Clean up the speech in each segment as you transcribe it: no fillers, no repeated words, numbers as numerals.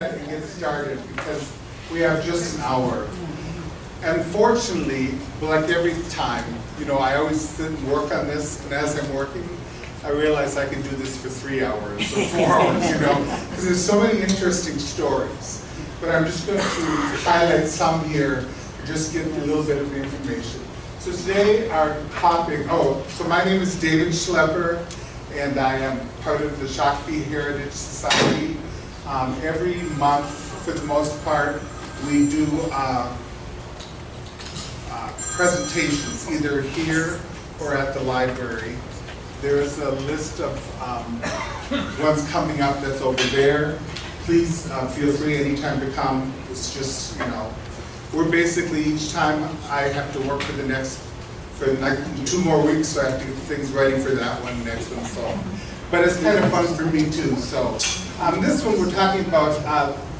And get started because we have just an hour. Unfortunately, like every time, you know, I always sit and work on this, and as I'm working, I realize I can do this for 3 hours or 4 hours, you know, because there's so many interesting stories. But I'm just going to highlight some here to just get a little bit of information. So today our topic, so my name is David Schleper, and I am part of the Shakopee Heritage Society. Every month, for the most part, we do presentations, either here or at the library. There is a list of ones coming up that's over there. Please feel free anytime to come. It's just, you know, we're basically, each time I have to work for the next, for like 2 more weeks, so I have to get things ready for that one, next one, so. But it's kind of fun for me too, so. This one we're talking about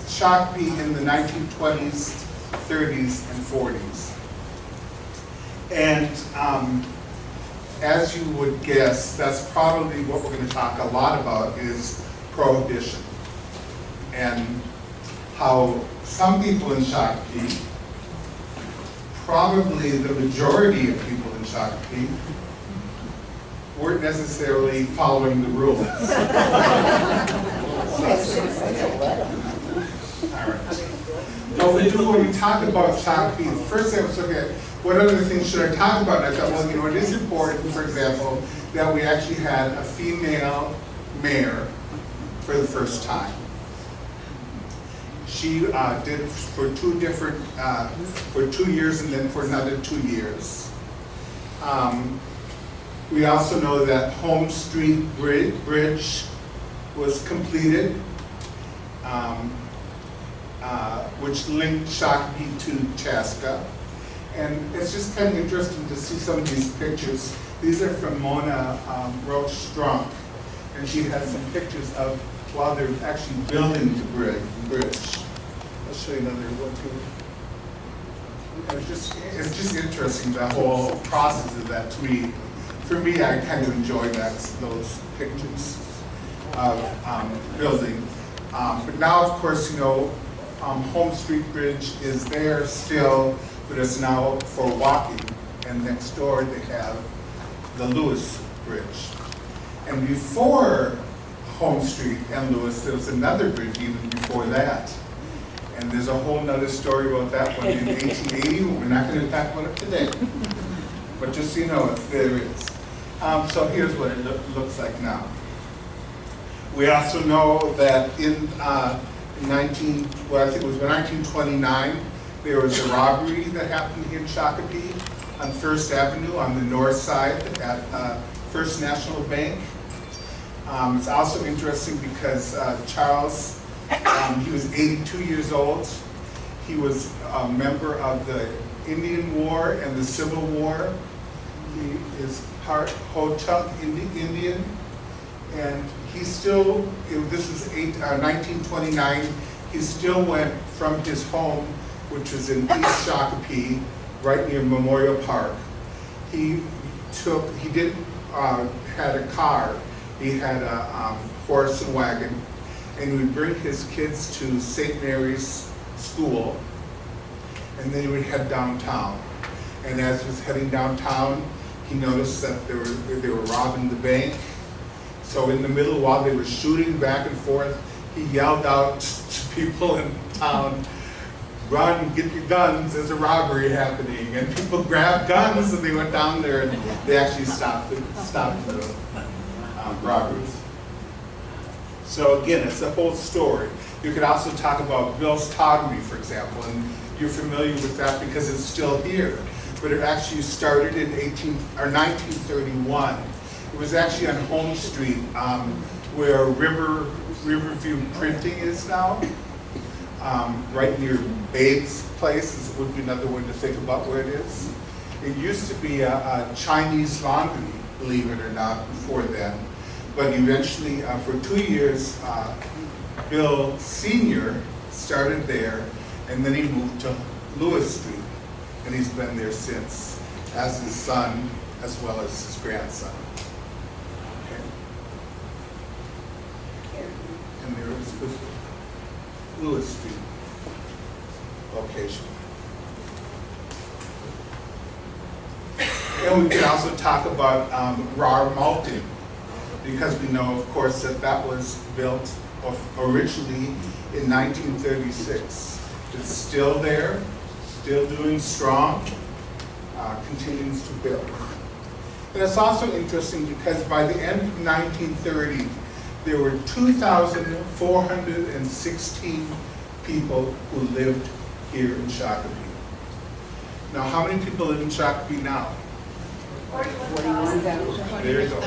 Shakopee in the 1920s, 30s, and 40s. And as you would guess, that's probably what we're going to talk a lot about is Prohibition. And how some people in Shakopee, probably the majority of people in Shakopee, weren't necessarily following the rules. When we talk about Shakopee, the first thing I was looking at, what other things should I talk about? And I thought, well, you know, it is important, for example, that we actually had a female mayor for the first time. She did it for 2 different, for 2 years and then for another 2 years. We also know that Home Street Bridge was completed, which linked Shakopee to Chaska. And it's just kind of interesting to see some of these pictures. These are from Mona Roach-Strunk, and she has some pictures of while they're actually building the bridge. I'll show you another one too. It's just interesting, the whole process of that to me. For me, I kind of enjoy those pictures of building. But now, of course, you know, Home Street Bridge is there still, but it's now for walking. And next door they have the Lewis Bridge. And before Home Street and Lewis, there was another bridge even before that. And there's a whole nother story about that one in 1880. We're not going to talk about it today. But just so you know, there is. So here's what it looks like now. We also know that in I think it was 1929, there was a robbery that happened here in Shakopee on First Avenue on the north side at First National Bank. It's also interesting because Charles, he was 82 years old. He was a member of the Indian War and the Civil War. He is part Ho-Chunk Indian, and he still, this is 1929, he still went from his home, which was in East Shakopee, right near Memorial Park. He had a car, he had a horse and wagon, and he would bring his kids to St. Mary's School, and then he would head downtown. And as he was heading downtown, he noticed that they were robbing the bank. So in the middle, while they were shooting back and forth, he yelled out to people in town, "Run, get your guns, there's a robbery happening." And people grabbed guns and they went down there and they actually stopped the robberies. So again, it's a whole story. You could also talk about Bill's Toggery, for example, and you're familiar with that because it's still here. But it actually started in 1931. It was actually on Home Street, where Riverview Printing is now, right near Babe's place would be another one to think about where it is. It used to be a Chinese laundry, believe it or not, before then. But eventually, for 2 years, Bill Sr. started there, and then he moved to Lewis Street. And he's been there since, as his son, as well as his grandson. Okay. And there is Lewis occupation. And we can also talk about raw malting, because we know, of course, that that was built originally in 1936. It's still there, still doing strong, continues to build. And it's also interesting because by the end of 1930, there were 2,416 people who lived here in Shakopee. Now, how many people live in Shakopee now? 41,000. There you go.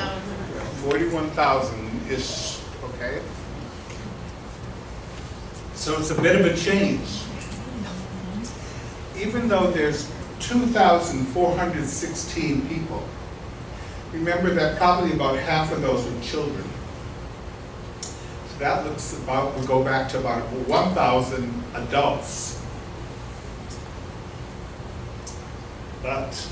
41,000-ish, okay? So it's a bit of a change. Even though there's 2,416 people, remember that probably about half of those were children. So that looks about, we'll go back to about 1,000 adults. But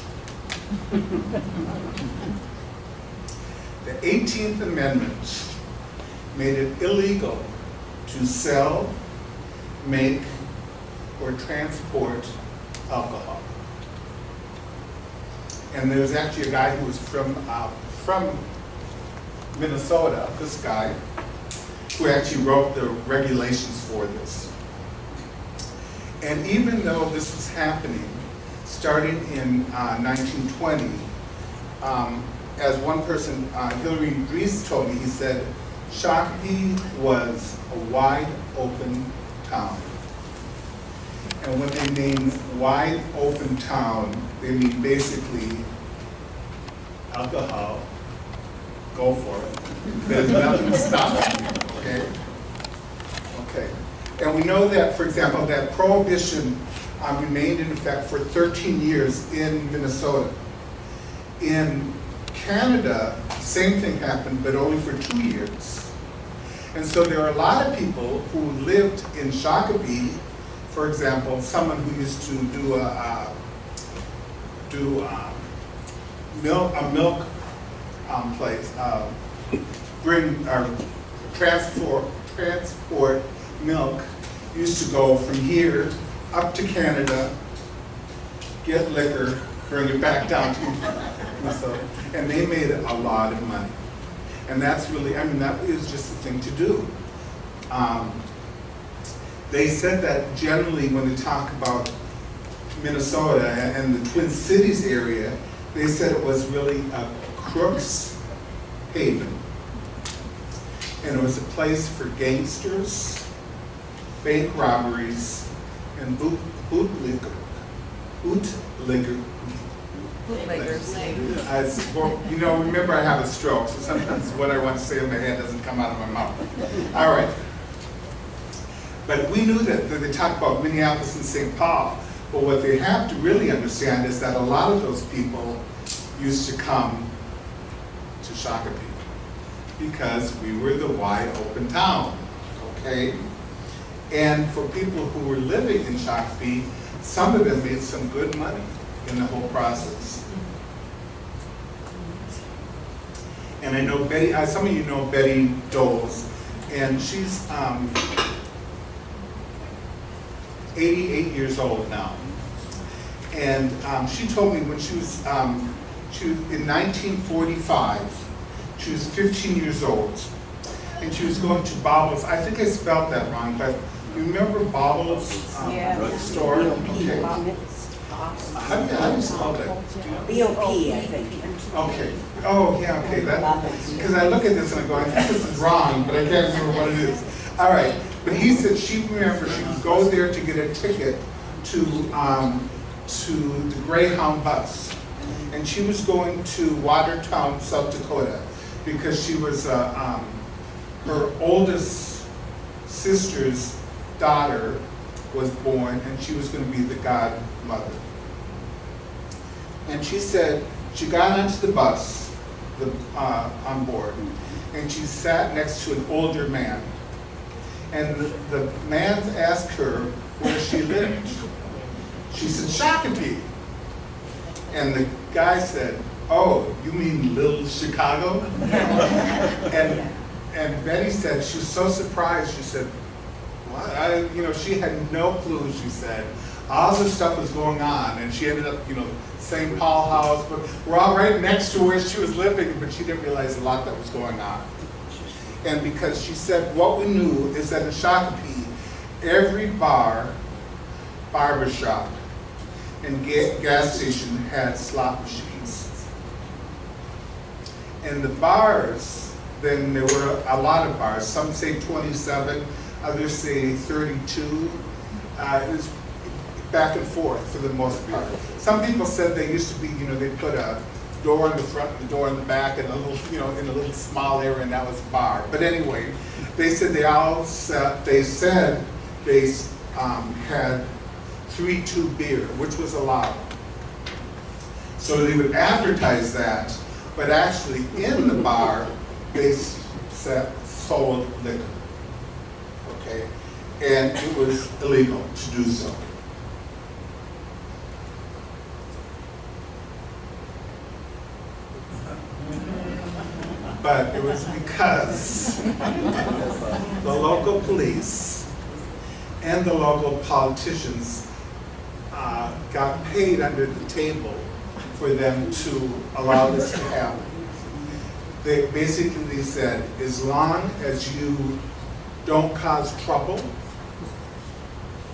the 18th Amendment made it illegal to sell, make, or transport alcohol. And there's actually a guy who was from Minnesota, this guy, who actually wrote the regulations for this. And even though this was happening, starting in 1920, as one person, Hillary Reese told me, he said, Shakopee was a wide open town. And when they mean wide open town, they mean basically alcohol, go for it. There's nothing to stop you, okay? Okay. And we know that, for example, that Prohibition remained in effect for 13 years in Minnesota. In Canada, same thing happened, but only for 2 years. And so there are a lot of people who lived in Shakopee. For example, someone who used to do a milk place, transport milk, used to go from here up to Canada, get liquor, bring it back down to Minnesota, and they made a lot of money. And that's really, I mean, that is just the thing to do. They said that generally when they talk about Minnesota and the Twin Cities area, they said it was really a crook's haven. And it was a place for gangsters, bank robberies, and bootleggers. Well, you know, remember I have a stroke, so sometimes what I want to say in my head doesn't come out of my mouth. All right. But we knew that they talked about Minneapolis and St. Paul, but what they have to really understand is that a lot of those people used to come to Shakopee because we were the wide open town, okay? And for people who were living in Shakopee, some of them made some good money in the whole process. And I know Betty, some of you know Betty Doles, and she's 88 years old now. And she told me when she was in 1945, she was 15 years old, and she was going to Bobbles. I think I spelled that wrong, but you remember Bobbles store? Okay. How do you spell that? B-O-P, I think. Okay. Oh, yeah, okay. Because I look at this and I go, I think this is wrong, but I can't remember what it is. All right. But he said she remembered she would go there to get a ticket to the Greyhound bus. And she was going to Watertown, South Dakota, because she was her oldest sister's daughter was born, and she was going to be the godmother. And she said she got onto the bus on board, and she sat next to an older man. And the man asked her where she lived. She said, Shakopee. And the guy said, oh, you mean Little Chicago? and Betty said, she was so surprised, she said, what? She had no clue, she said, all this stuff was going on, and she ended up, St. Paul House, but we're all right next to where she was living, but she didn't realize a lot that was going on. And because she said, what we knew is that in Shakopee, every bar, barbershop, and gas station had slot machines. And the bars, then there were a lot of bars. Some say 27, others say 32. It was back and forth for the most part. Some people said they used to be, they put a door in the front and a door in the back and a little, in a little small area, and that was a bar. But anyway, they said they had 3-2 beer, which was allowed. So they would advertise that, but actually in the bar, they sold liquor, okay? And it was illegal to do so. But it was because the local police and the local politicians got paid under the table for them to allow this to happen. They basically said, as long as you don't cause trouble,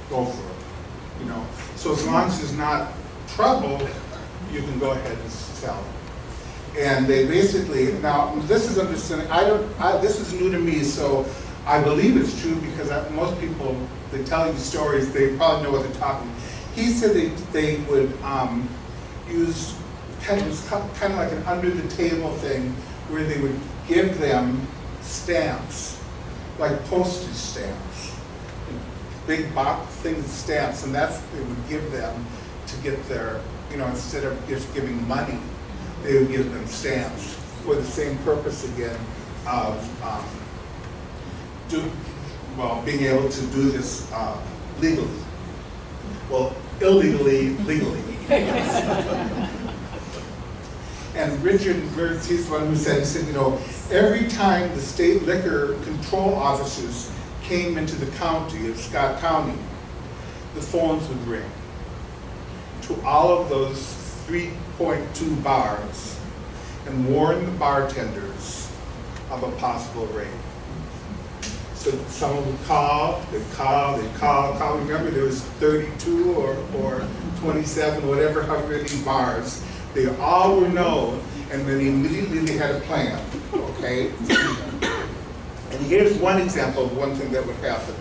go for it. So as long as there's not trouble, you can go ahead and sell it. And they basically, now this is understanding, this is new to me, so I believe it's true because most people, they tell you stories, they probably know what they're talking about. He said they would use kind of like an under the table thing where they would give them stamps, like postage stamps, big box things of stamps, and that's what they would give them to get their, instead of just giving money, they would give them stamps for the same purpose again of being able to do this legally. Well, illegally, legally. And Richard Mertz, he's the one who said, every time the state liquor control officers came into the county of Scott County, the phones would ring to all of those 3.2 bars and warn the bartenders of a possible raid. So someone would call, they'd call. Remember, there was 32 or 27, whatever, however many bars. They all were known, and then immediately they had a plan, okay? And here's one example of one thing that would happen.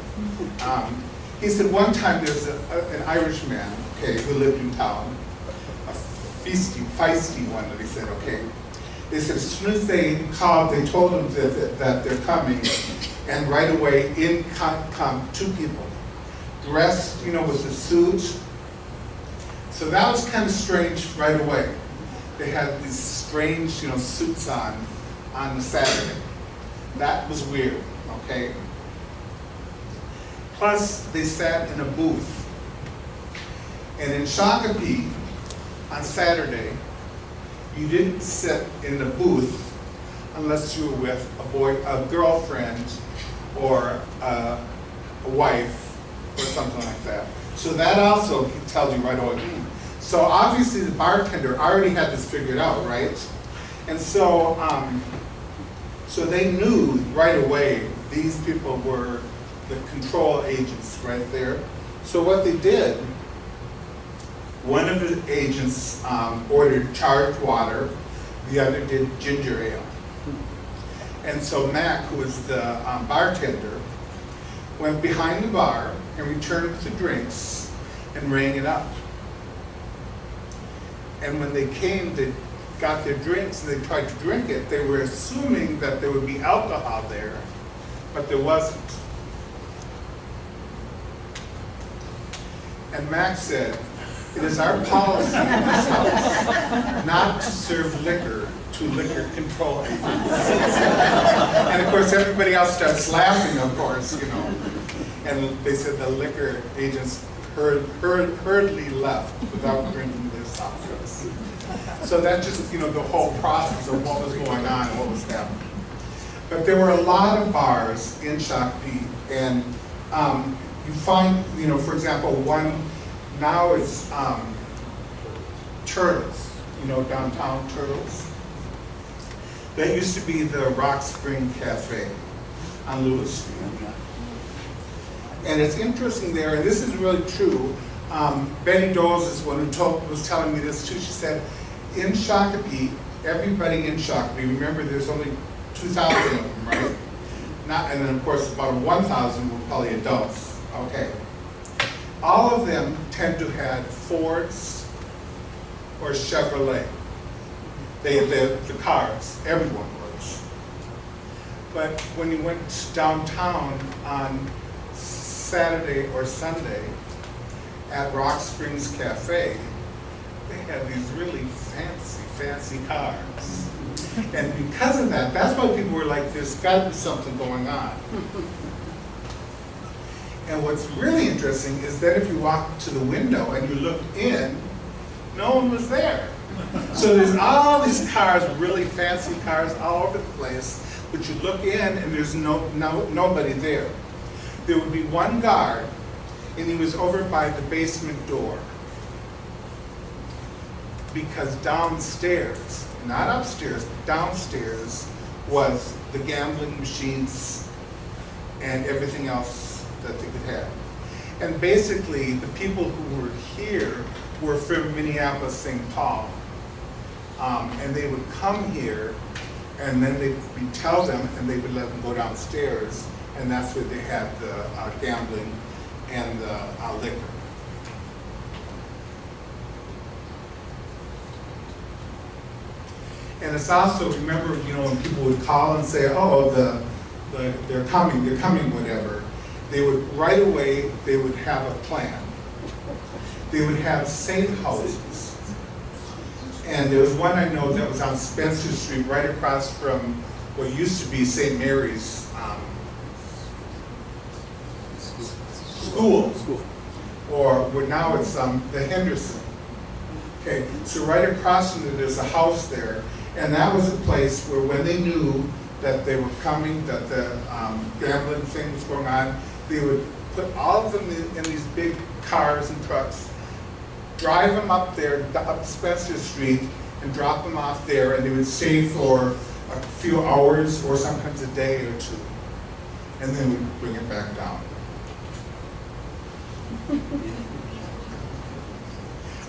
He said one time there's an Irish man, okay, who lived in town, a feisty one, that he said, okay. They said as soon as they called, they told him that they're coming, and right away in come 2 people, dressed, with a suit. So that was kind of strange right away. They had these strange, suits on the Saturday. That was weird, okay? Plus, they sat in a booth. And in Shakopee, on Saturday, you didn't sit in the booth unless you were with a girlfriend, or a wife, or something like that. So that also tells you right away. So obviously the bartender already had this figured out, right? And so, so they knew right away these people were the control agents right there. So what they did, one of the agents ordered charged water, the other did ginger ale. And so Mac, who was the bartender, went behind the bar and returned the drinks and rang it up. And when they came, they got their drinks and they tried to drink it. They were assuming that there would be alcohol there, but there wasn't. And Max said, "It is our policy in this house not to serve liquor to liquor control agents." And of course, everybody else starts laughing, of course, And they said the liquor agents hurriedly left without drinking their soft drinks. So that just, the whole process of what was going on and what was happening. But there were a lot of bars in Shakopee, and you find, for example, one Now it's Turtles, you know, downtown Turtles. That used to be the Rock Spring Cafe on Lewis Street. And it's interesting there, and this is really true. Betty Doles is one who was telling me this too. She said, in Shakopee, everybody in Shakopee, remember there's only 2,000 of them, right? And then of course about 1,000 were probably adults, okay. All of them tend to have Fords or Chevrolet. The cars, everyone was. But when you went downtown on Saturday or Sunday at Rock Springs Cafe, they had these really fancy cars. And because of that, that's why people were like, there's got to be something going on. And what's really interesting is that if you walk to the window and you look in, no one was there. So there's all these cars, really fancy cars all over the place, but you look in and there's nobody there. There would be one guard, and he was over by the basement door. Because downstairs, not upstairs, but downstairs was the gambling machines and everything else that they could have. And basically, the people who were here were from Minneapolis, St. Paul. And they would come here, and then we'd tell them, and they would let them go downstairs, and that's where they had the gambling and the liquor. And it's also, remember, you know, when people would call and say, oh, they're coming, whatever, they would, right away, they would have a plan. They would have safe houses. And there was one I know that was on Spencer Street, right across from what used to be St. Mary's school. Or where now it's the Henderson. Okay, so right across from there, there's a house there. And that was a place where when they knew that they were coming, that the gambling thing was going on, they would put all of them in these big cars and trucks, drive them up there, up Spencer Street, and drop them off there, and they would stay for a few hours or sometimes a day or two, and then we'd bring it back down.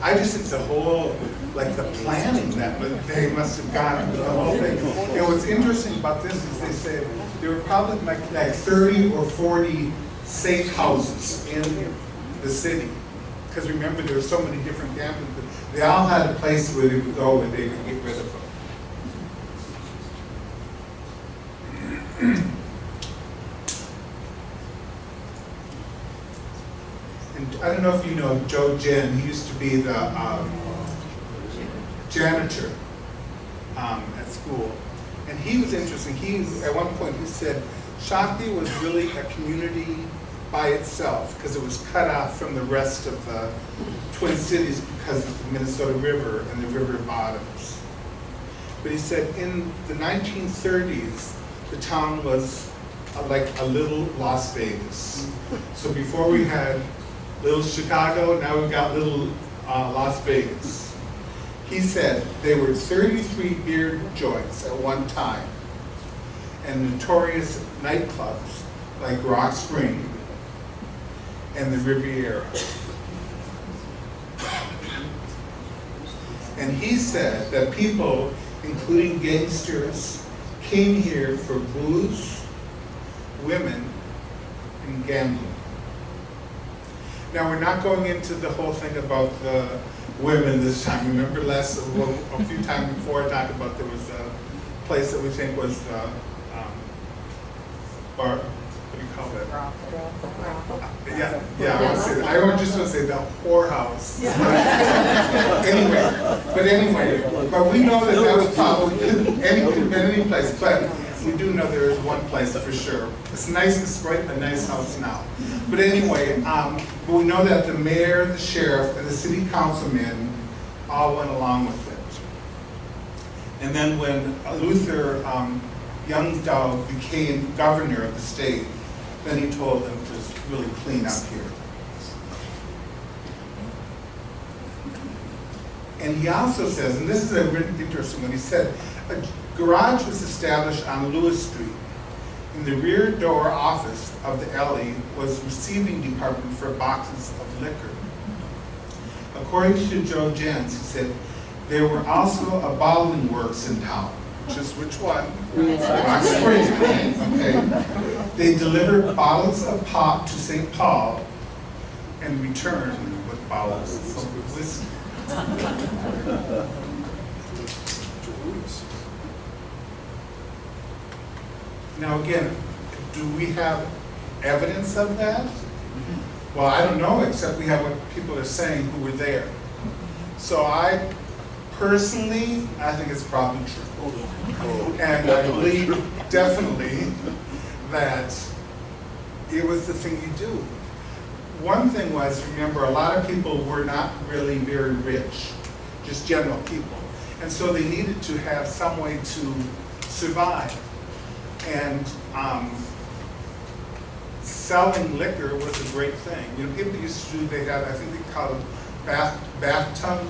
I just think the whole, like the planning that they must have gone through the whole thing. And what's interesting about this is they said there were probably like 30 or 40 safe houses in the city. Because remember, there were so many different gambling, but they all had a place where they would go and they could get rid of them. And I don't know if you know Joe Jen. He used to be the janitor at school. And he was interesting. At one point he said, Shakopee was really a community by itself because it was cut off from the rest of the Twin Cities because of the Minnesota River and the river bottoms. But he said in the 1930s, the town was like a little Las Vegas. So before we had little Chicago, now we've got little Las Vegas. He said there were 33 beer joints at one time and notorious nightclubs like Rock Spring and the Riviera. And he said that people, including gangsters, came here for booze, women, and gambling. Now we're not going into the whole thing about the women this time. Remember a few times before I talked about there was a place that we think was the bar. What do you call it? Yeah. I just want to say the whorehouse. But we know that was probably could have been any place. But we do know there is one place for sure. It's nice. It's right a nice house now. But anyway, we know that the mayor, the sheriff, and the city councilmen all went along with it. And then when Luther Youngstown became governor of the state, then he told them to really clean up here. And he also says, and this is a really interesting one, he said, a garage was established on Lewis Street. In the rear door office of the alley was receiving department for boxes of liquor. According to Joe Jens, he said, there were also a bottling works in town. Just which one? Rock Springs, okay. They delivered bottles of pop to St. Paul and returned with bottles of whiskey. Now again, do we have evidence of that? Well, I don't know, except we have what people are saying who were there. So I personally, I think it's probably true. And I believe definitely that it was the thing you do. One thing was, remember, a lot of people were not really very rich, just general people. And so they needed to have some way to survive. And selling liquor was a great thing. You know, people used to do, they had, I think they called it bathtub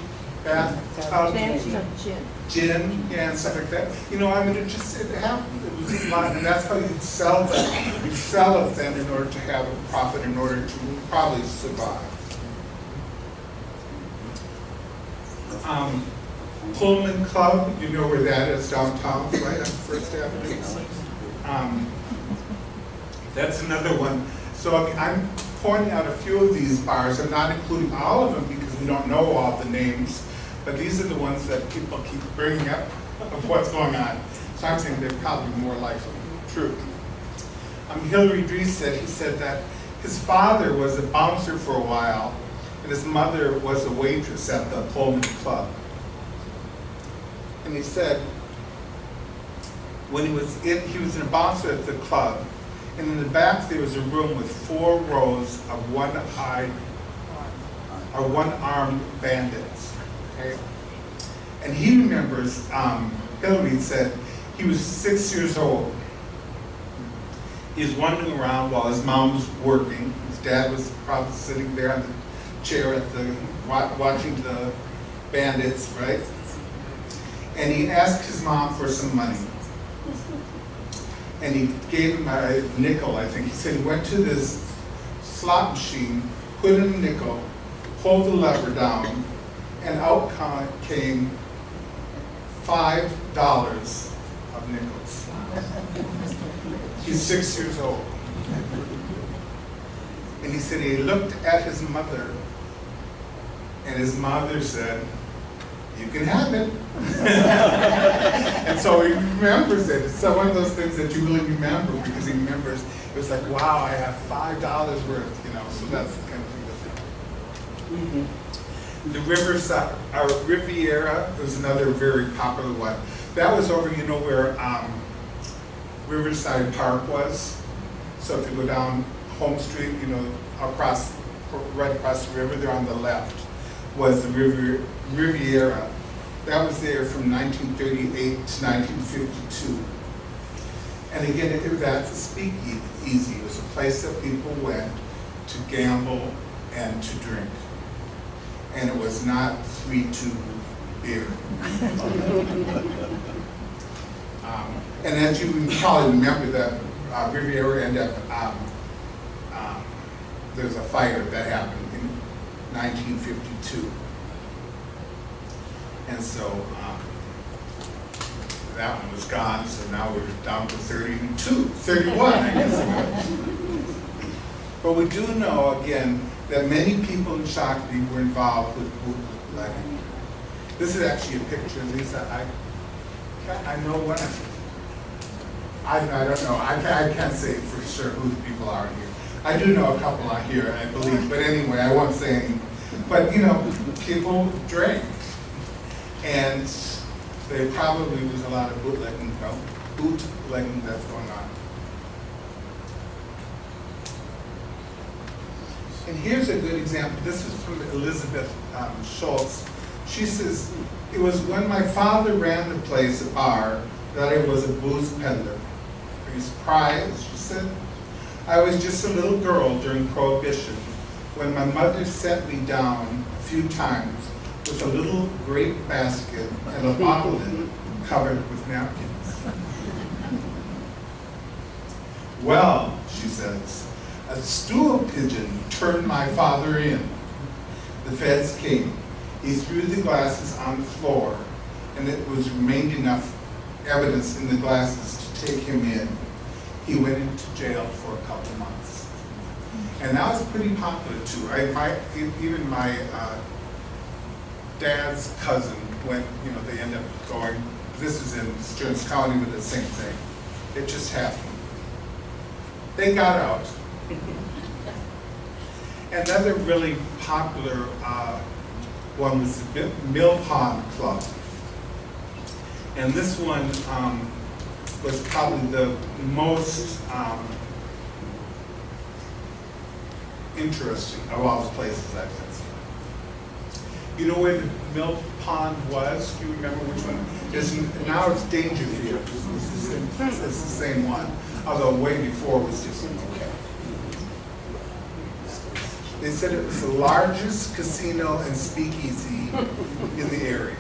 gin, yeah, and stuff like that. You know, I mean, it happened. It was a lot, and that's how you'd sell them. You'd sell it then in order to have a profit, in order to probably survive. Pullman Club, you know where that is downtown, right on First Avenue. That's another one. So I'm pointing out a few of these bars. I'm not including all of them because we don't know all the names, but these are the ones that people keep bringing up of what's going on. So I'm saying they're probably more likely true. Hillary Dries said that his father was a bouncer for a while, and his mother was a waitress at the Pullman Club. And he said, when he was a bouncer at the club, and in the back there was a room with 4 rows of one-armed bandits. Okay? And he remembers, Hillary said, he was 6 years old. He was wandering around while his mom was working. His dad was probably sitting there on the chair at watching the bandits, right? And he asked his mom for some money. And he gave him a nickel, I think. He said he went to this slot machine, put in a nickel, pulled the lever down, and out came $5 of nickels. He's 6 years old. And he said he looked at his mother, and his mother said, "You can have it." And so he remembers it. It's one of those things that you really remember because he remembers, it was like, wow, I have $5 worth, you know, so that's the kind of thing that's The Riviera was another very popular one. That was over, you know, where Riverside Park was. So if you go down Home Street, you know, right across the river there on the left was the Riviera. That was there from 1938 to 1952. And again, that's a speakeasy. It was a place that people went to gamble and to drink. And it was not 3-2 beer. And as you probably remember, that Riviera ended up, there's a fire that happened in 1952. And so that one was gone, so now we're down to 31, I guess. But we do know, again, that many people in Shakopee were involved with bootlegging. This is actually a picture, Lisa. I know one of them. I don't know. I can't say for sure who the people are here. I do know a couple out here, I believe. But anyway, I won't say any. But you know, people drank. And there probably was a lot of bootlegging that's going on. And here's a good example. This is from Elizabeth Schultz. She says, "It was when my father ran the place, a bar, that I was a booze peddler. Are you surprised?" she said. "I was just a little girl during Prohibition when my mother sent me down a few times with a little grape basket and a bottle in it covered with napkins. Well, she says, a stool pigeon turned my father in. The feds came. He threw the glasses on the floor, and it remained enough evidence in the glasses to take him in. He went into jail for a couple months. And that was pretty popular too. Even my dad's cousin went, they ended up going, this is in Stearns County with the same thing. It just happened. They got out. Another really popular one was the Mill Pond Club. And this one was probably the most interesting of all the places I've been. You know where the Mill Pond was? Do you remember which one? Now it's Dangerfield. It's the same one, although way before it was different. Okay. They said it was the largest casino and speakeasy in the area.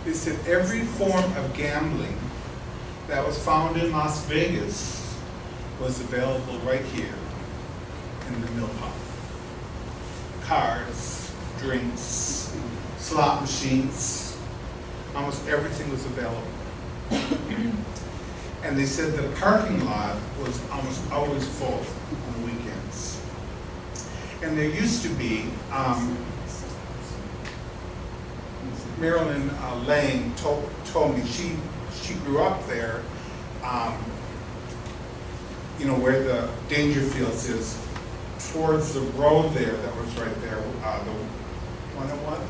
They said every form of gambling that was found in Las Vegas was available right here in the Mill Pond. Cards, drinks, slot machines, almost everything was available. And they said the parking lot was almost always full on the weekends. And there used to be, Marilyn Lang told me she grew up there, where the Dangerfields is, towards the road there that was right there, the 101?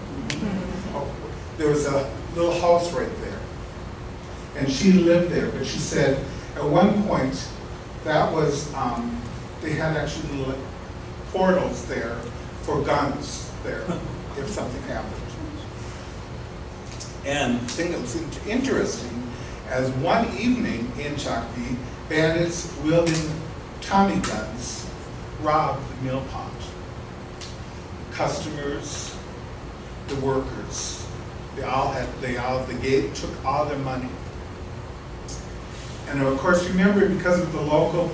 Oh, there was a little house right there. And she lived there, but she said at one point that was, they had actually little portals there for guns there if something happened. And the thing that was interesting, as one evening in Shakopee, bandits wielding Tommy guns robbed the mill pond. The customers, the workers, the gate took all their money. And of course, remember, because of the local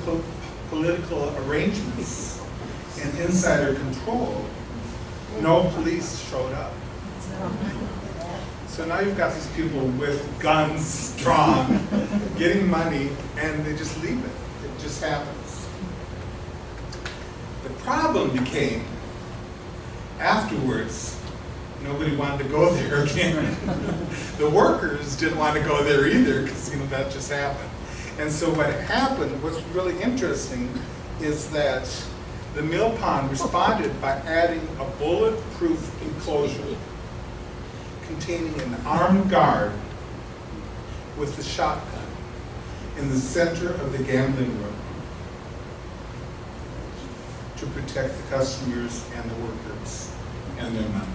political arrangements and insider control, no police showed up. So now you've got these people with guns drawn, getting money, and they just leave it. It just happens. The problem became, afterwards, nobody wanted to go there again. The workers didn't want to go there either, because that just happened. And so what happened, what's really interesting, is that the mill pond responded by adding a bulletproof enclosure containing an armed guard with the shotgun in the center of the gambling room to protect the customers and the workers and their money.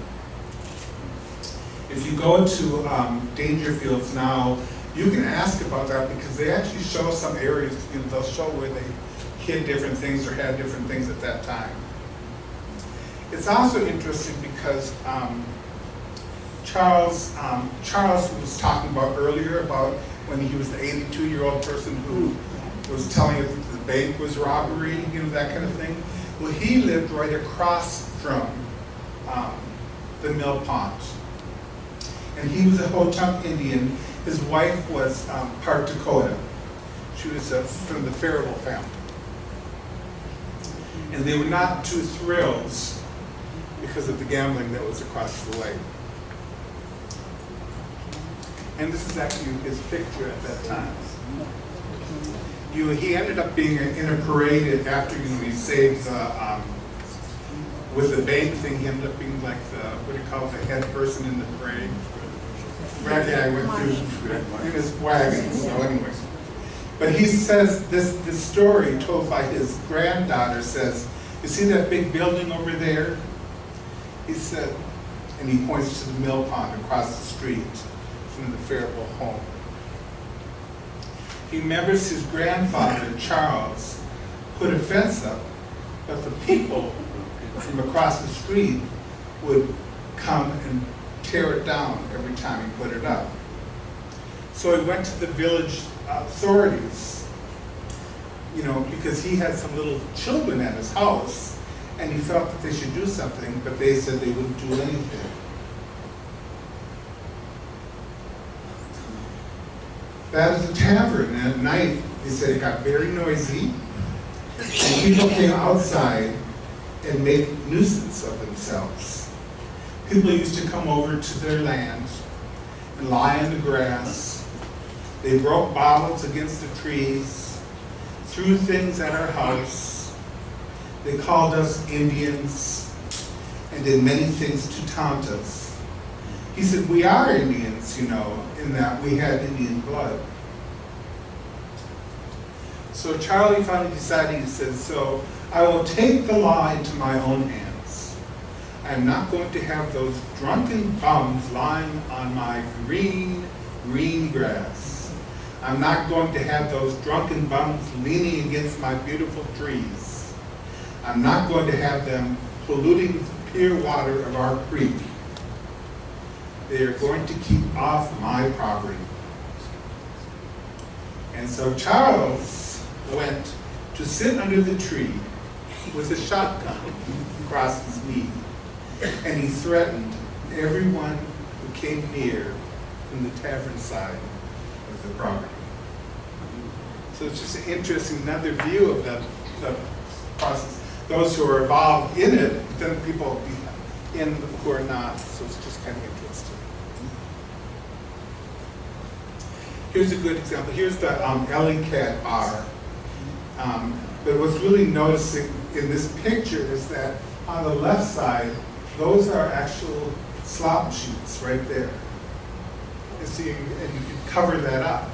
If you go to Dangerfields now, you can ask about that because they actually show some areas, they'll show where they hid different things or had different things at that time. It's also interesting because Charles was talking about earlier about when he was the 82-year-old person who was telling us that the bank was robbery, that kind of thing. Well, he lived right across from the mill pond. And he was a Ho-Chunk Indian. His wife was part Dakota. She was from the Faribault family. And they were not too thrilled because of the gambling that was across the lake. And this is actually his picture at that time. He ended up being in a parade after he saved with the bank thing. He ended up being like the the head person in the parade. Yeah, I went through in his wagon. So anyway, but he says this story told by his granddaughter says, "You see that big building over there?" He said, and he points to the mill pond across the street from the Faribault home. He remembers his grandfather, Charles, put a fence up, but the people from across the street would come and tear it down every time he put it up. So he went to the village authorities, you know, because he had some little children at his house, and he felt that they should do something, but they said they wouldn't do anything. That is a tavern, and at night, he said it got very noisy, and people came outside and made nuisance of themselves. People used to come over to their land and lie in the grass. They broke bottles against the trees, threw things at our house. They called us Indians and did many things to taunt us. He said, we are Indians, you know, in that we had Indian blood. So Charlie finally decided, he said, so I will take the law into my own hands. I am not going to have those drunken bums lying on my green grass. I'm not going to have those drunken bums leaning against my beautiful trees. I'm not going to have them polluting the pure water of our creek. They are going to keep off my property. And so Charles went to sit under the tree with a shotgun across his knee, and he threatened everyone who came near from the tavern side of the property. So it's just an interesting, another view of the process. Those who are involved in it, then people in who are not. So it's just kind of interesting. Here's a good example. Here's the Alley Cat R. But what's really noticing in this picture is that on the left side, those are actual slot machines right there. And so you can cover that up.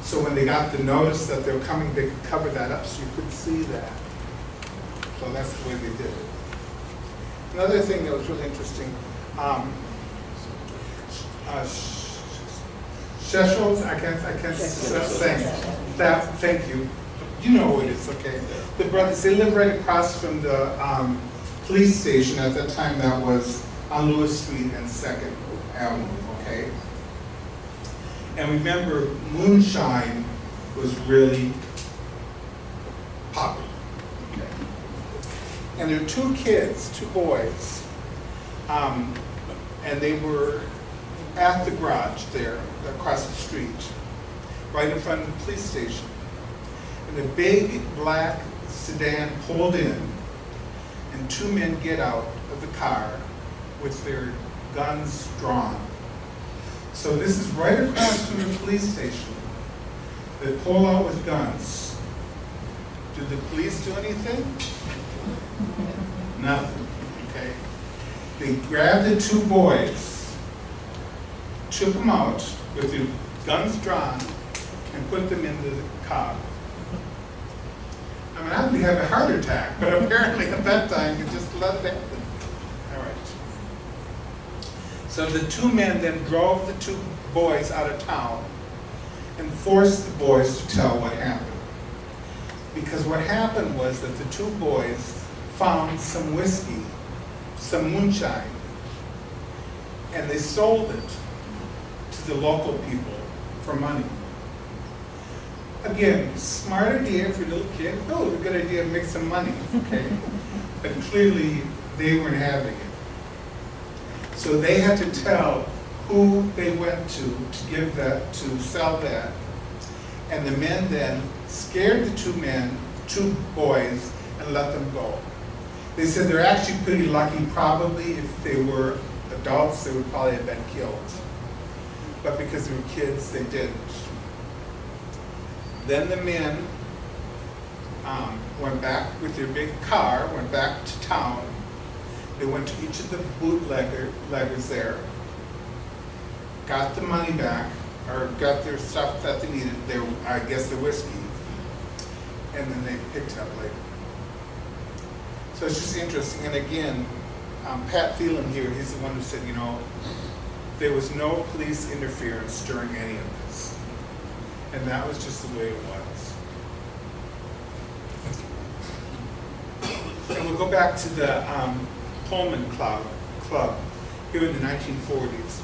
So when they got the notice that they were coming, they could cover that up so you could see that. So that's the way they did it. Another thing that was really interesting, Sheshels, I can't say that. Thank you. You know who it is, okay? The brothers, they live right across from the police station. At that time, that was on Lewis Street and 2nd Avenue, okay? And remember, moonshine was really popular, okay? And there were two kids, two boys, and they were at the garage there, across the street, right in front of the police station. And a big black sedan pulled in, and two men get out of the car with their guns drawn. So this is right across from the police station. They pull out with guns. Did the police do anything? Nothing, okay? They grabbed the two boys, took them out with their guns drawn, and put them into the car. I mean, I would have a heart attack, but apparently at that time you just let it happen. All right. So the two men then drove the two boys out of town and forced the boys to tell what happened. Because what happened was that the two boys found some whiskey, some moonshine, and they sold it to the local people for money. Again, smart idea for a little kid. Oh, a good idea to make some money, okay? But clearly, they weren't having it. So they had to tell who they went to give that, to sell that. And the men then scared the two boys, and let them go. They said they're actually pretty lucky. Probably if they were adults, they would probably have been killed. But because they were kids, they didn't. Then the men went back with their big car, went back to town. They went to each of the bootleggers there, got the money back, or got their stuff that they needed, I guess the whiskey, and then they picked up later. So it's just interesting. And again, Pat Phelan here, he's the one who said, you know, there was no police interference during any of this. And that was just the way it was. And we'll go back to the Pullman Club here in the 1940s.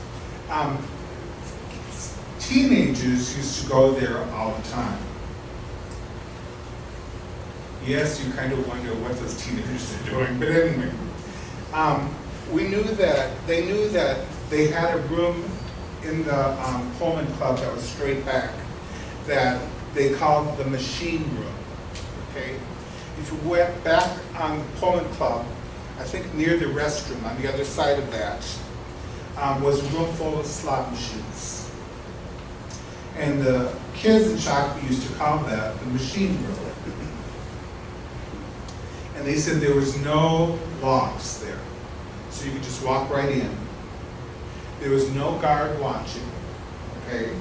Teenagers used to go there all the time. Yes, you kind of wonder what those teenagers are doing, but anyway. They knew that they had a room in the Pullman Club that was straight back that they called the machine room, okay? If you went back on the Pullman Club, I think near the restroom, on the other side of that, was a room full of slot machines. And the kids in Shakopee used to call that the machine room. And they said there was no locks there, so you could just walk right in. There was no guard watching, okay?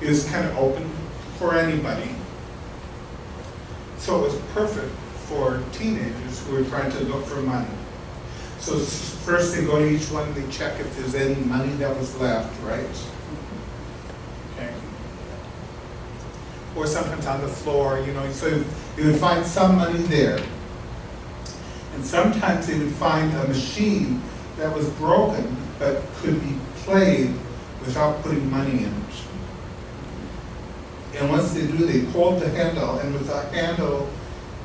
It was kind of open for anybody. So it was perfect for teenagers who were trying to look for money. So first they go to each one, they check if there's any money that was left, right? Okay. Or sometimes on the floor, you know, so they would find some money there. And sometimes they would find a machine that was broken but could be played without putting money in it. And once they do, they pulled the handle, and with the handle,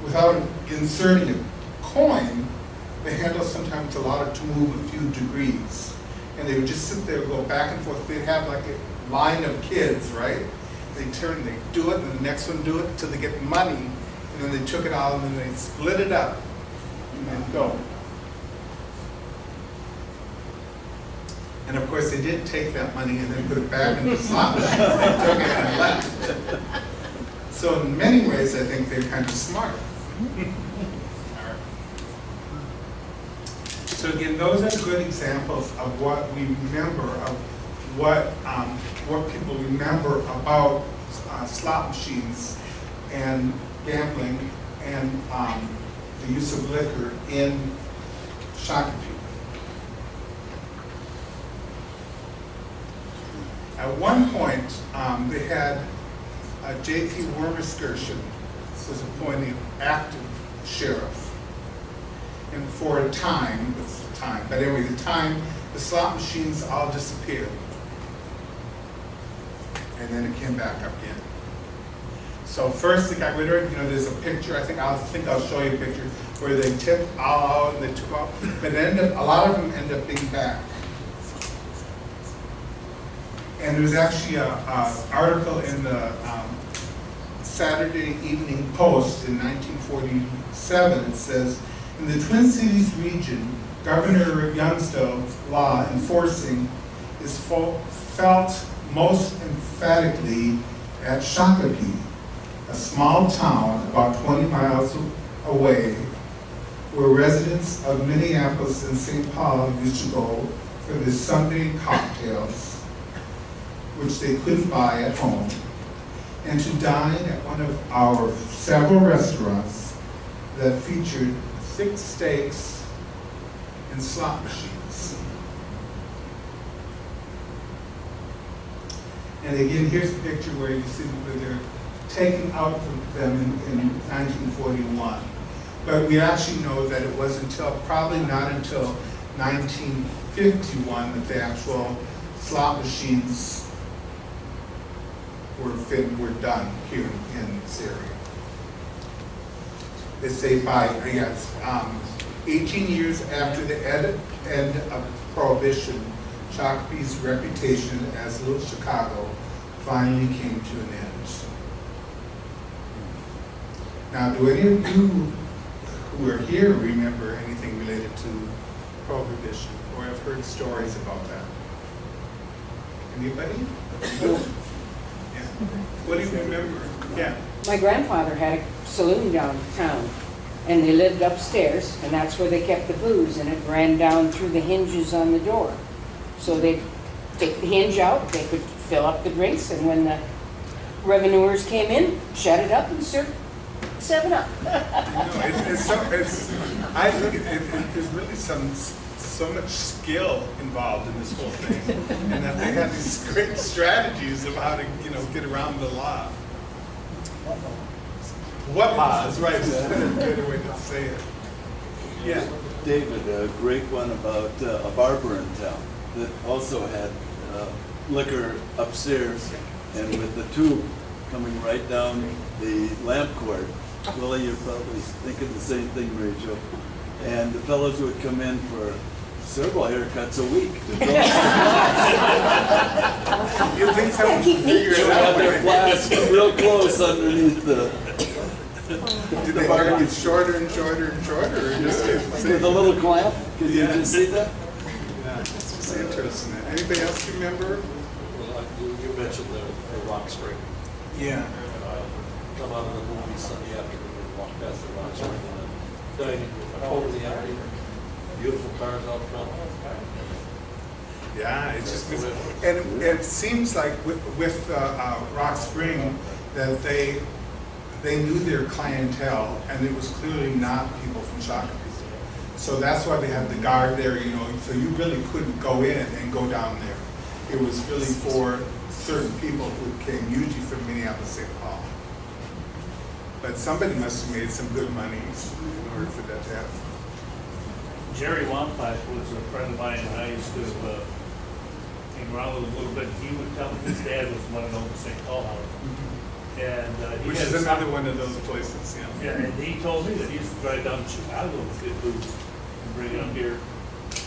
without inserting a coin, the handle sometimes allowed it to move a few degrees. And they would just sit there and go back and forth. They'd have like a line of kids, right? They turn, they do it, and the next one do it until they get money, and then they took it out, and then they split it up, and then go. And of course, they did take that money and then put it back in the slot machine. They took it and left. So in many ways, I think they're kind of smart. So again, those are good examples of what we remember, of what people remember about slot machines and gambling and the use of liquor in Shakopee. At one point, they had J.P. Wormerskirchen was appointed active sheriff. And for a time, but anyway, the slot machines all disappeared. And then it came back up again. So first they got rid of it, you know, there's a picture, I think I'll show you a picture, where they tipped all out and they took off, but a lot of them end up being back. And there was actually an article in the Saturday Evening Post in 1947. It says, in the Twin Cities region, Governor Youngstone's law enforcing is felt most emphatically at Shakopee, a small town about 20 miles away, where residents of Minneapolis and St. Paul used to go for their Sunday cocktails, which they couldn't buy at home, and to dine at one of our several restaurants that featured thick steaks and slot machines. And again, here's a picture where you see where they're taken out from them in 1941. But we actually know that it was probably not until 1951 that the actual slot machines were done here in this area. They say by, 18 years after the end of Prohibition, Shakopee's reputation as Little Chicago finally came to an end. Now, do any of you who are here remember anything related to Prohibition, or have heard stories about that? Anybody? What do you remember? Yeah. My grandfather had a saloon downtown, and they lived upstairs, and that's where they kept the booze, and it ran down through the hinges on the door. So they'd take the hinge out, they could fill up the drinks, and when the revenuers came in, shut it up and serve 7-Up. I think there's really some so much skill involved in this whole thing, and that they have these great strategies of how to, get around the law. What laws, right? That's a better way to say it. Yeah. David, a great one about a barber in town that also had liquor upstairs, and with the tube coming right down the lamp cord. Willie, you're probably thinking the same thing, Rachel. And the fellows would come in for several haircuts a week. You think someone can figure it out? Have their flask real close underneath the. Did they hair get shorter and shorter and shorter? Or just with a little clamp? Can you just see that? Yeah, it's just interesting. Anybody else remember? Well, you mentioned the rock spring. Yeah. Come out of the movie Sunday afternoon and walk past the rock spring and then dining totally empty. Beautiful cars out front. Yeah, it's just, and it seems like with Rock Spring that they knew their clientele, and it was clearly not people from Shakopee. So that's why they had the guard there, so you really couldn't go in and go down there. It was really for certain people who came usually from Minneapolis, St. Paul. But somebody must have made some good money in order for that to happen. Jerry Wampak was a friend of mine, and I used to hang around with him a little bit. He would tell me his dad was one of the St. Paul house. And which is another one of those places, Yeah, and he told me that he used to drive down to Chicago with good booze and bring it up here.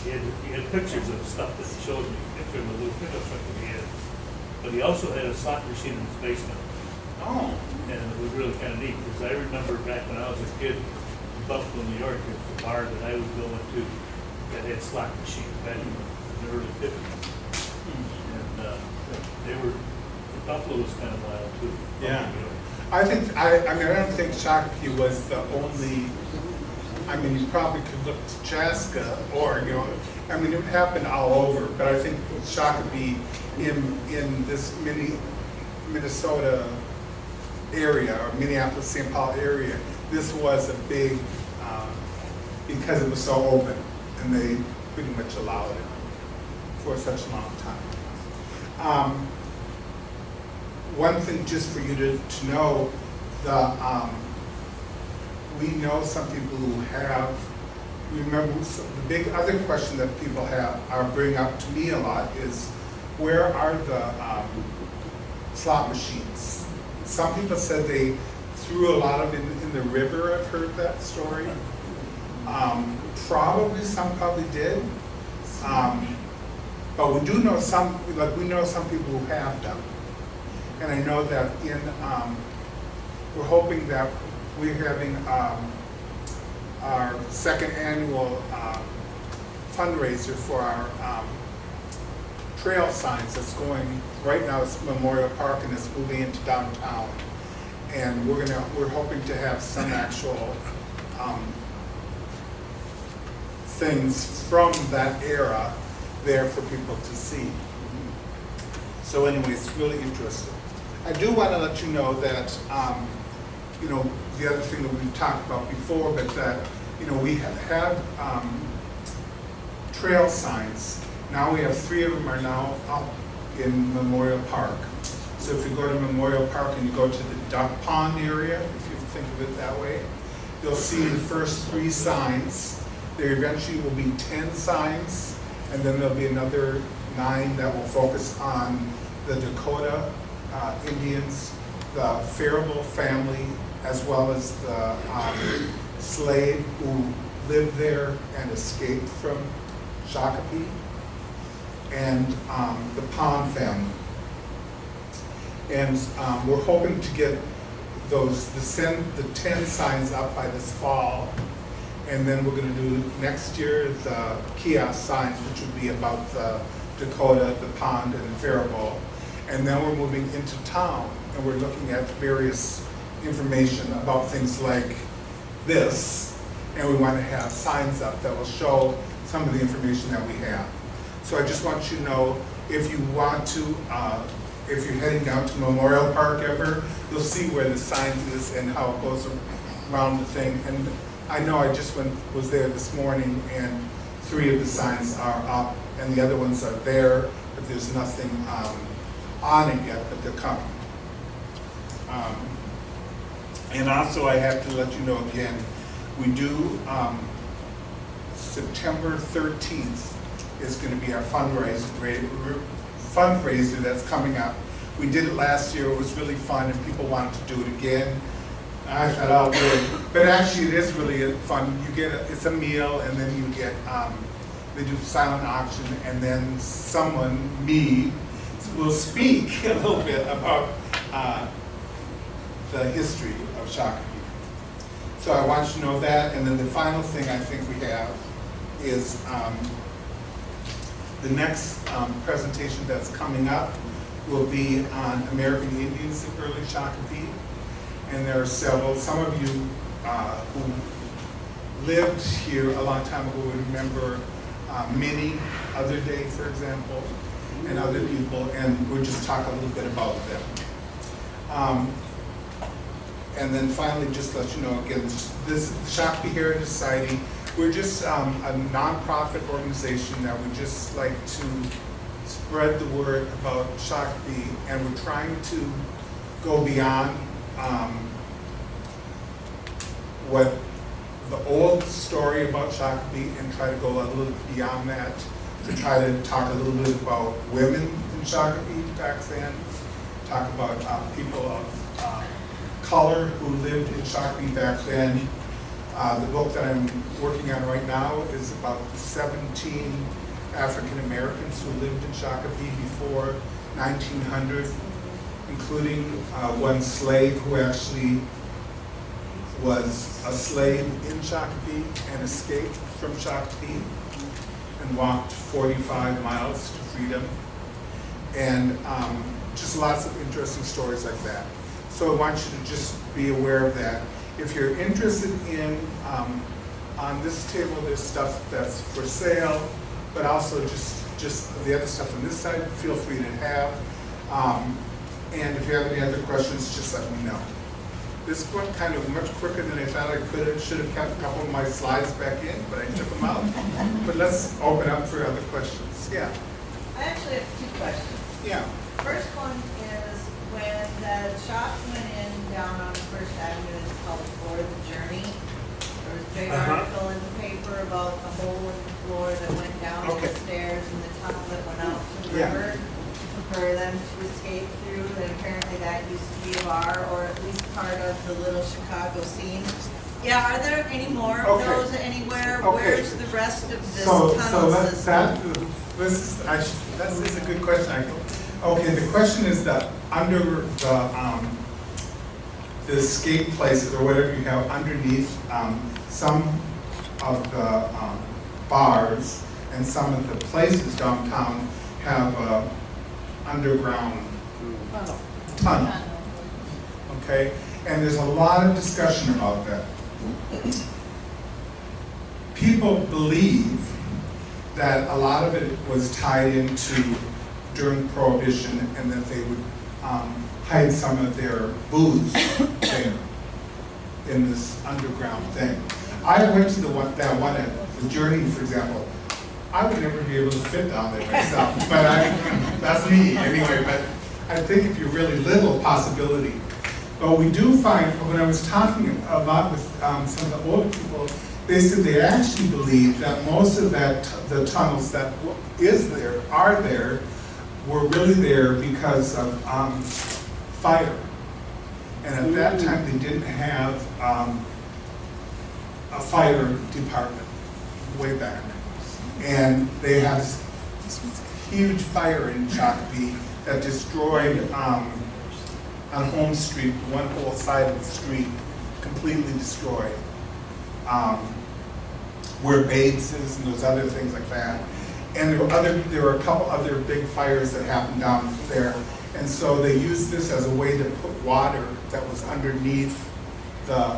He had pictures of stuff that he showed me, picture of the little pickup truck that he had. But he also had a slot machine in his basement. Oh. And it was really kind of neat, because I remember back when I was a kid in Buffalo, New York, there was a bar that I was going to that had slot machines back in the early 50s. And Buffalo was kind of wild too. Yeah. I don't think Shakopee was the only, you probably could look to Chaska or, it happened all over, but I think Shakopee in this Minnesota area, or Minneapolis, St. Paul area, this was a big, because it was so open, and they pretty much allowed it for such a long time. One thing just for you to know, we know some people who have, remember, the big other question that people bring up to me a lot is, where are the slot machines? Some people said they threw a lot of it in the river. I've heard that story. Probably did. But we do know some people who have them. And I know that we're hoping that we're having our second annual fundraiser for our trail signs that's going, right now it's Memorial Park and it's moving into downtown. And we're hoping to have some actual things from that era there for people to see. So anyway, it's really interesting. I do want to let you know that, the other thing that we've talked about before, but that, we have trail signs. Now we have 3 of them are now up in Memorial Park. So if you go to Memorial Park and you go to the duck pond area, if you think of it that way, you'll see the first 3 signs. There eventually will be 10 signs, and then there'll be another 9 that will focus on the Dakota Indians, the Faribault family, as well as the slave who lived there and escaped from Shakopee, and the Pond family. And we're hoping to get the 10 signs up by this fall, and then we're going to do next year the kiosk signs, which would be about the Dakota, the Pond, and Faribault. And then we're moving into town, and we're looking at various information about things like this, and we want to have signs up that will show some of the information that we have. So I just want you to know, if you want to, if you're heading down to Memorial Park ever, you'll see where the sign is and how it goes around the thing. And I know I just was there this morning and 3 of the signs are up, and the other ones are there, but there's nothing on it yet, but they're coming. And also, I have to let you know again, we do, September 13th is going to be our fundraiser that's coming up. We did it last year, it was really fun, and people wanted to do it again. I thought, I'll do it. But actually, it is really fun. You get, it's a meal, and then you get, they do silent auction, and then someone, me, will speak a little bit about the history of Shakopee. So I want you to know that, and then the final thing I think we have is the next presentation that's coming up will be on American Indians of early Shakopee. And there are several, some of you who lived here a long time ago would remember Minnie, Other Day, for example, and other people, and we'll just talk a little bit about them. And then finally, just let you know again, this Shakopee Heritage Society, we're just a nonprofit organization that would just like to spread the word about Shakopee, and we're trying to go beyond what the old story about Shakopee and try to go a little beyond that, to try to talk a little bit about women in Shakopee back then, talk about people of color who lived in Shakopee back then. The book that I'm working on right now is about the 17 African Americans who lived in Shakopee before 1900, including one slave who actually was a slave in Shakopee and escaped from Shakopee and walked 45 miles to freedom. And just lots of interesting stories like that. So I want you to just be aware of that. If you're interested in, on this table there's stuff that's for sale, but also just the other stuff on this side, feel free to have. And if you have any other questions, just let me know. This went kind of much quicker than I thought I could have. Should have kept a couple of my slides back in, but I took them out. But let's open up for other questions. Yeah. I actually have 2 questions. Yeah. First one is when the shop went in down on First Avenue, it's called For the Journey. There was a big article in the paper about the hole in the floor that went down the stairs and the tunnel that went out to the river for them to escape through, and apparently that used to be a bar, or at least part of the little Chicago scene. Yeah, are there any more of those anywhere? Where's the rest of this tunnel system? That is a good question. Okay, the question is that under the escape places or whatever you have underneath some of the bars and some of the places downtown have underground tunnel. Okay, and there's a lot of discussion about that. People believe that a lot of it was tied into during Prohibition, and that they would hide some of their booze there in this underground thing. I went to that one at the Journey, for example. I would never be able to fit down there myself, but that's me anyway. But I think if you're really little, possibility. But we do find, when I was talking a lot with some of the older people, they said they actually believe that most of the tunnels that are there, were really there because of fire. And at that time, they didn't have a fire department way back. And they had this huge fire in Shakopee that destroyed on Home Street, one whole side of the street, completely destroyed. Where Bates is and those other things like that. And there were a couple other big fires that happened down there. And so they used this as a way to put water that was underneath the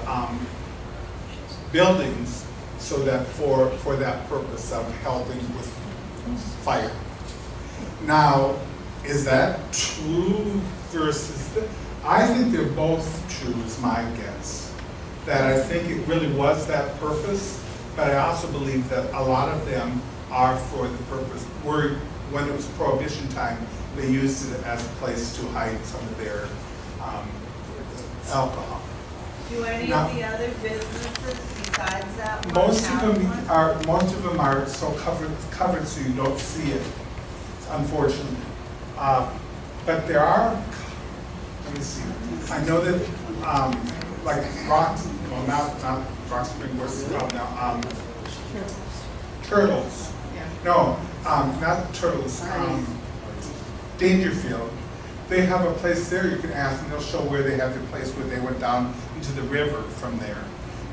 buildings, so that for that purpose of helping with fire. Now, is that true versus I think they're both true is my guess. That I think it really was that purpose, But I also believe that a lot of them are for the purpose, when it was Prohibition time, they used it as a place to hide some of their alcohol. Do any Now- of the other businesses besides that one Most of have them one? are so covered so you don't see it, unfortunately. But there are, let me see, I know that, like Rock, well, not Rock Spring, what's it called now? Turtles. No, not Turtles, Dangerfield. They have a place there you can ask, and they'll show where they have the place where they went down into the river from there.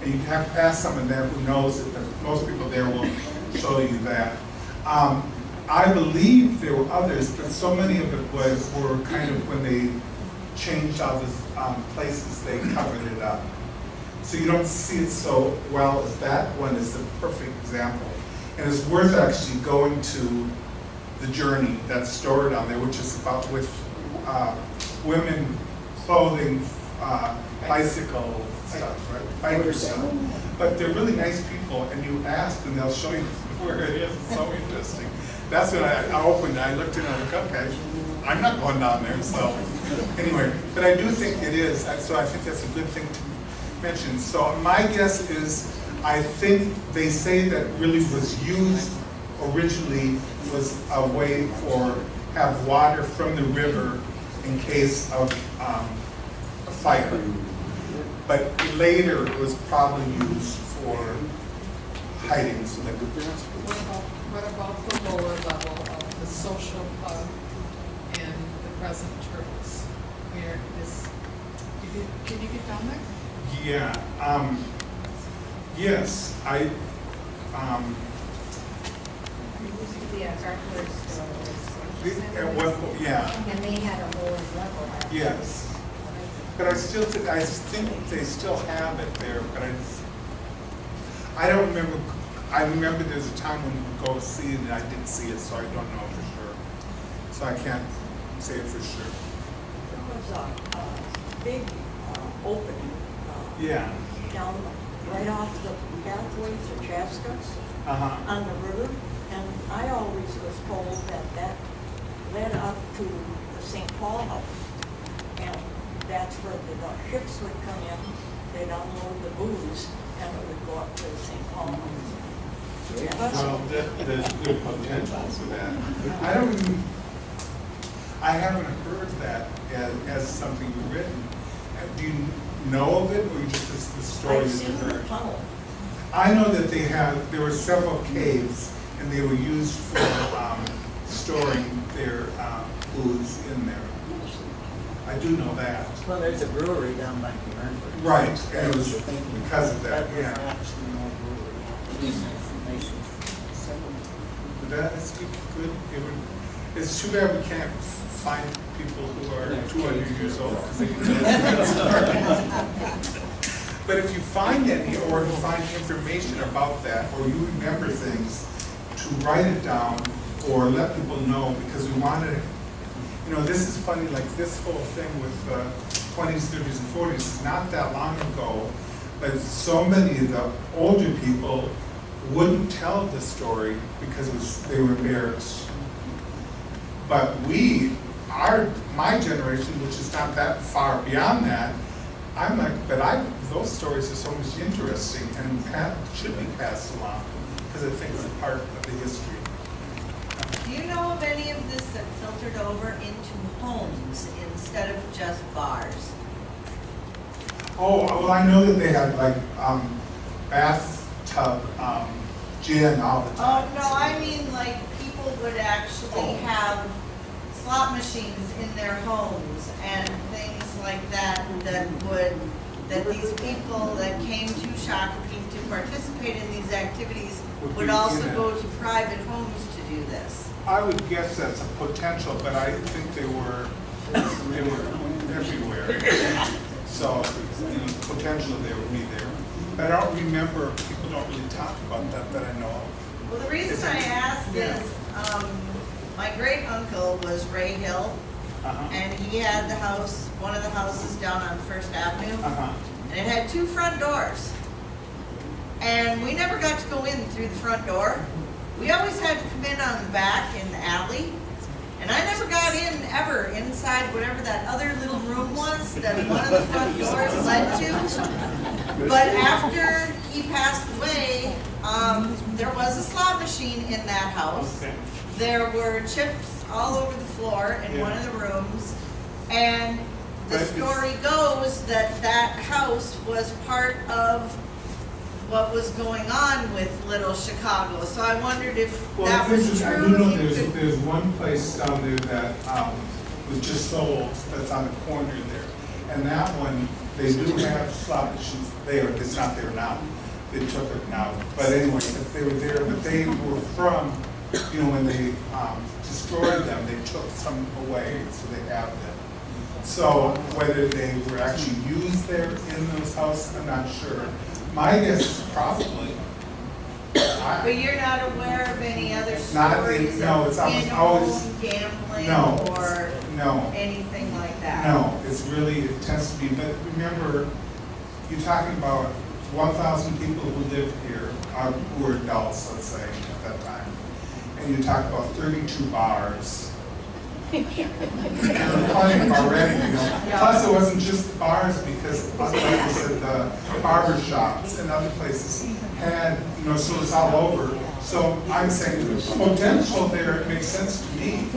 And you have to ask someone there who knows it, but most people there will show you that. I believe there were others, but so many of it were kind of when they changed all the places, they covered it up. So you don't see it so well as that one is the perfect example. And it's worth actually going to the Journey, that store down there, which is about with women clothing, bicycle stuff, right? Biker stuff. But they're really nice people, and you ask and they'll show you where it is. It's so interesting. That's when I opened it. I looked in and I was like, okay, I'm not going down there. So anyway, but I do think it is. So I think that's a good thing to mention. So my guess is, I think they say that really was used originally was a way for have water from the river in case of a fire. But later it was probably used for hiding. So that What about the lower level of the social club and the present Turtles? Where is, can you get down there? yeah. Yes, I. The hardware store was. Yeah. And they had a lower level. Yes. But I think they still have it there, but I don't remember, I remember there's a time when we would go see it and I didn't see it, so I don't know for sure. So I can't say it for sure. There was a big opening Yeah. down right off the pathway to Chaska on the river, and I always was told that led up to the St. Paul House, and that's where the ships would come in, they'd unload the booze, and it would go up to the St. Paul House. Yeah. Well, there's good potential for that. I haven't heard that as something written. Do you know of it, or you just the story I've you seen the heard? tunnel. I know that there were several caves, and they were used for storing their booze in there. I do know that. Well, there's a brewery down by Nuremberg. Right, and it was because of that, But there's yeah. actually no brewery. But that's good. It's too bad we can't find people who are 200 years old, because they can tell us that story. But if you find any, or you find information about that, or you remember things, to write it down or let people know, because we want to, this is funny, like this whole thing with 20s, 30s, and 40s is not that long ago, but so many of the older people wouldn't tell the story because they were embarrassed. But my generation, which is not that far beyond that, I'm like, those stories are so much interesting and should be passed along, because I think it's a part of the history. Do you know of any of this that filtered over into homes instead of just bars? Oh, well, I know that they had like bathtub gin all the Oh, time. no, I mean like people would actually have slot machines in their homes and things like that that these people that came to Shakopee to participate in these activities would also go to private homes to do this. I would guess that's a potential, but I think they were everywhere. So, potential they would be there. But I don't remember, people don't really talk about that I know of. Well, the reason I ask is, my great uncle was Ray Hill, and he had the house, one of the houses down on First Avenue, and it had 2 front doors. And we never got to go in through the front door. We always had to come in on the back in the alley. And I never got in ever inside whatever that other little room was that one of the front doors led to. But after he passed away, there was a slot machine in that house. Okay. There were chips all over the floor in one of the rooms. And the story goes that that house was part of what was going on with Little Chicago. So I wondered if that was I true. do know if you could- there's one place down there that was just sold, that's on the corner there. And that one, they do have slot machines there, it's not there now. They took it now. But anyway, they were there, but they were from, you know, when they destroyed them, they took some away, so they have them. So whether they were actually used there in those houses, I'm not sure. My guess is probably. But you're not aware of any other Not stories in- no, of it's almost in-home always- gambling No, or no. anything like that? No, it's really, it tends to be, but remember, you're talking about 1,000 people who live here, who were adults, let's say, at that time. And you talk about 32 bars. You're plenty already, you know. Plus, it wasn't just the bars, because, like I said, the barber shops and other places had, you know, so it's all over. So I'm saying the potential there, it makes sense to me.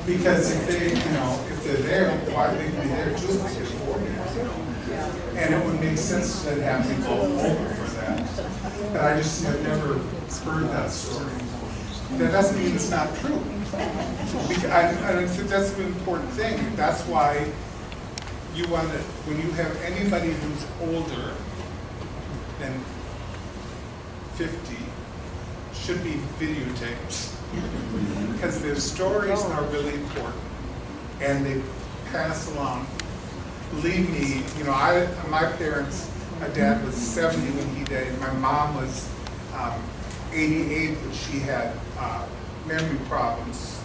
Because if they, you know, if they're there, why they be there too if they can afford it? And it would make sense to have people over for that. But I just have never heard that story. That doesn't mean it's not true. I think that's an important thing. That's why you want to, when you have anybody who's older than 50, should be videotaped. Because their stories are really important, and they pass along. Believe me, you know, my parents, my dad was 70 when he died. My mom was 88, but she had memory problems.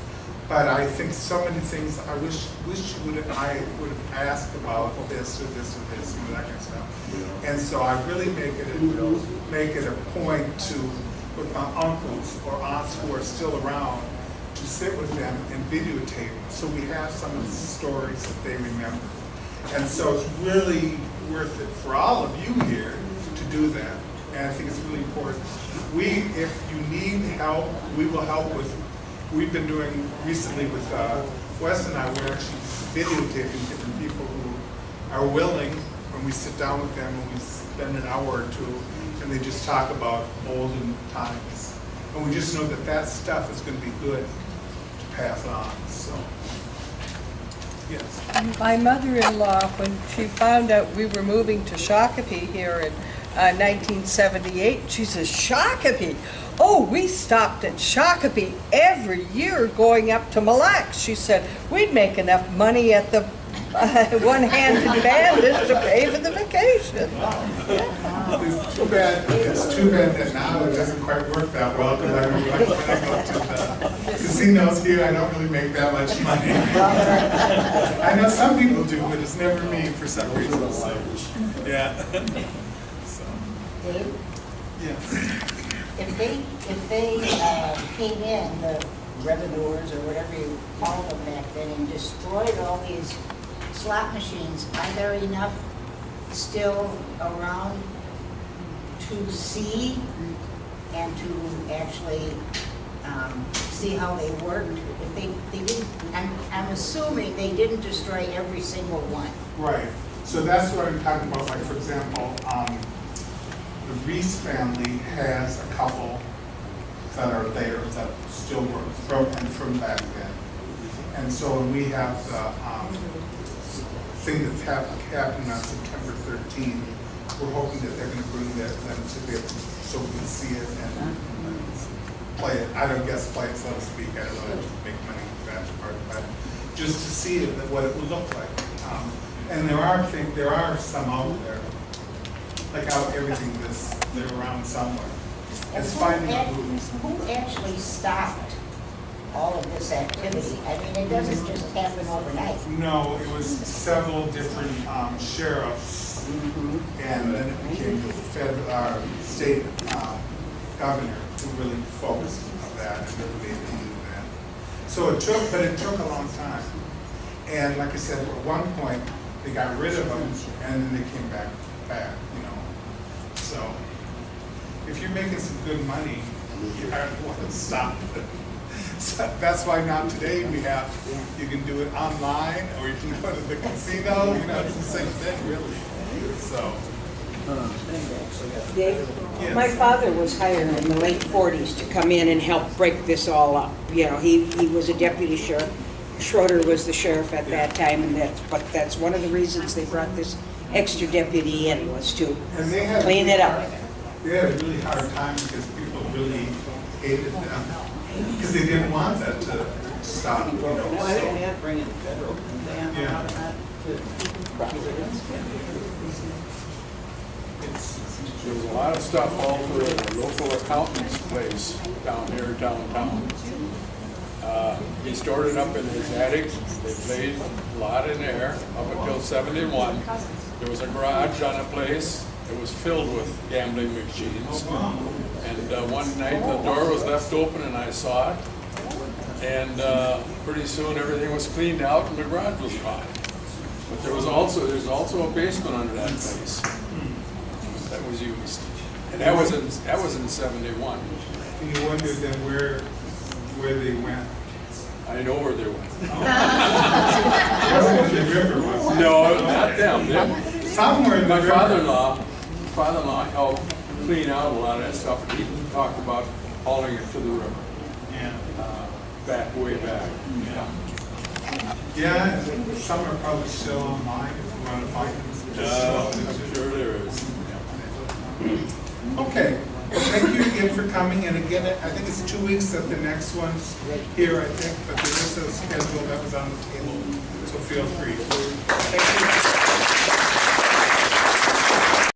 But I think so many things I wish I would have asked about this or this or this and that kind of stuff. And so I really make it a point to, with my uncles or aunts who are still around, to sit with them and videotape, so we have some of the stories that they remember. And so it's really worth it for all of you here to do that. And I think it's really important. If you need help, we will help with, we've been doing recently with Wes and I, we're actually videotaping different people who are willing, when we sit down with them and we spend an hour or two, and they just talk about olden times. And we just know that that stuff is going to be good to pass on, so. Yes. My mother-in-law, when she found out we were moving to Shakopee here in 1978, she says, Shakopee? Oh, we stopped at Shakopee every year going up to Mille Lacs. She said, we'd make enough money at the one-handed bandit to pay for the vacation. It's too bad that now it doesn't quite work that well, because I mean, when I go to the casinos here, I don't really make that much money. I know some people do, but it's never me for some reason, so, yeah. So, Dave, yes. if they came in, the revenuers or whatever you called them back then, and destroyed all these slot machines, are there enough still around to see and to actually see how they worked? If they didn't, I'm assuming they didn't destroy every single one. Right. So that's what I'm talking about. Like, for example, the Reese family has a couple that are there that still work from back then. And so when we have the thing that's happening on September 13th, we're hoping that they're going to bring them to be able to, so we can see it and play it. I don't guess play it, so to speak. I don't know, make money with that part, but just to see it, what it would look like. And there are some out there, like out everything they're around somewhere. It's finding a booth. Who actually stopped all of this activity? I mean, it doesn't just happen overnight. No, it was several different sheriffs And then it became the federal, state governor who really focused on that and really made them do that. So it took a long time. And like I said, at one point, they got rid of them and then they came back, you know. So if you're making some good money, you hardly want to stop it. So that's why now today we have, you can do it online or you can go to the casino, you know, it's the same thing really. So. Dave, Yes. my father was hired in the late 40s to come in and help break this all up. You know, he was a deputy sheriff. Schroeder was the sheriff at that time, and that's one of the reasons they brought this extra deputy in, was to And they had clean it up. They had a really hard time because people really hated them because they didn't want that to stop. You know, Well, I so. think they had to bring in federal, didn't they have a lot of that too? There was a lot of stuff all for the local accountant's place down here downtown. He stored it up in his attic. They played a lot in there up until '71. There was a garage on a place. It was filled with gambling machines. And one night the door was left open and I saw it. And pretty soon everything was cleaned out and the garage was gone. But there's also a basement under that place that was used. And that was in '71. And you wondered then where they went. I know where they went. It wasn't in the river, was it? No, not them. Somewhere in the My river. father-in-law helped clean out a lot of that stuff, and he talked about hauling it to the river, Yeah. way back. Yeah, and some are probably still online if you want to find them. I'm sure there is. Okay, well, thank you again for coming, and again, I think it's 2 weeks that the next one's here, I think, but there is a schedule that was on the table, so feel free. Thank you.